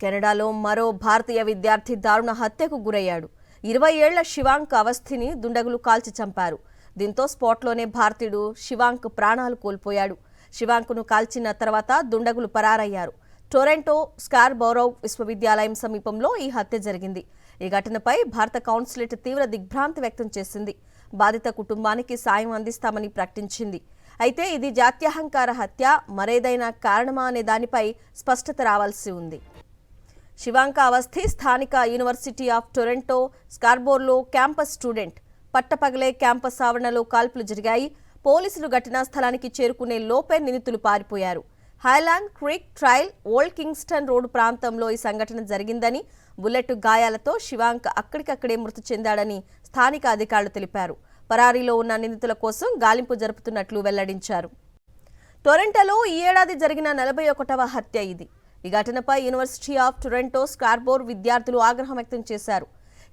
కెనడాలో మరో భారతీయ విద్యార్థి దారుణ హత్యకు గురయ్యాడు. 20 ఏళ్ల శివాంక్ అవస్థిని దుండగులు కాల్చి చంపారు. దీంతో స్పాట్లోనే భారతీయుడు శివాంక్ ప్రాణాలు కోల్పోయాడు. శివాంక్ను కాల్చిన తర్వాత దుండగులు పరారయ్యారు. టొరంటో స్కార్బోరో విశ్వవిద్యాలయం సమీపంలో ఈ హత్య జరిగింది. ఈ ఘటనపై భారత కౌన్సిలేట్ తీవ్ర దిగ్భ్రాంతి వ్యక్తం చేసింది. బాధిత కుటుంబానికి సాయం అందిస్తామని ప్రకటించింది. అయితే ఇది జాత్యహంకార హత్య, మరేదైనా కారణమా అనే దానిపై స్పష్టత రావాల్సి ఉంది. శివాంక్ అవస్థి స్థానిక యూనివర్సిటీ ఆఫ్ టొరంటో స్కార్బోర్లో క్యాంపస్ స్టూడెంట్. పట్టపగలే క్యాంపస్ ఆవరణలో కాల్పులు జరిగాయి. పోలీసులు ఘటనా స్థలానికి చేరుకునే లోపే నిందితులు పారిపోయారు. Highland Creek Trail Old Kingston road ప్రాంతంలో ఈ సంఘటన జరిగిందని, బుల్లెట్ గాయాలతో శివాంక్ అక్కడికక్కడే మృతి చెందాడని స్థానిక అధికారులు తెలిపారు. పరారీలో ఉన్న నిందితుల కోసం గాలింపు జరుపుతున్నట్లు వెల్లడించారు. టొరంటోలో ఈ ఏడాది జరిగిన 41వ హత్య ఇది. ఈ ఘటనపై యూనివర్సిటీ ఆఫ్ టొరంటో స్కార్బోర్ విద్యార్థులు ఆగ్రహం వ్యక్తం చేశారు.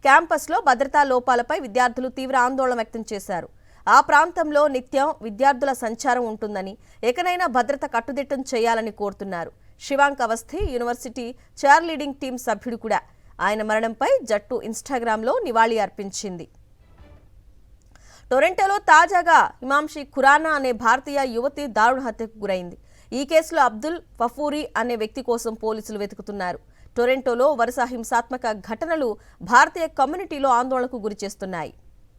క్యాంపస్లో భద్రతా లోపాలపై విద్యార్థులు తీవ్ర ఆందోళన వ్యక్తం చేశారు. ఆ ప్రాంతంలో నిత్యం విద్యార్థుల సంచారం ఉంటుందని, ఎకనైనా భద్రత కట్టుదిట్టం చేయాలని కోరుతున్నారు. Shivank Awasthi university cheerleading team సభ్యుడు కూడా. ఆయన మరణంపై జట్టు ఇన్స్టాగ్రామ్లో నివాళి అర్పించింది. టొరంటోలో తాజాగా హిమాంషి ఖురానా అనే భారతీయ యువతి దారుణ హత్యకు గురైంది. ఈ కేసులో అబ్దుల్ ఫఫూరి అనే వ్యక్తి కోసం పోలీసులు వెతుకుతున్నారు. టొరంటోలో వరుస హింసాత్మక ఘటనలు భారతీయ కమ్యూనిటీలో ఆందోళనకు గురిచేస్తున్నాయి.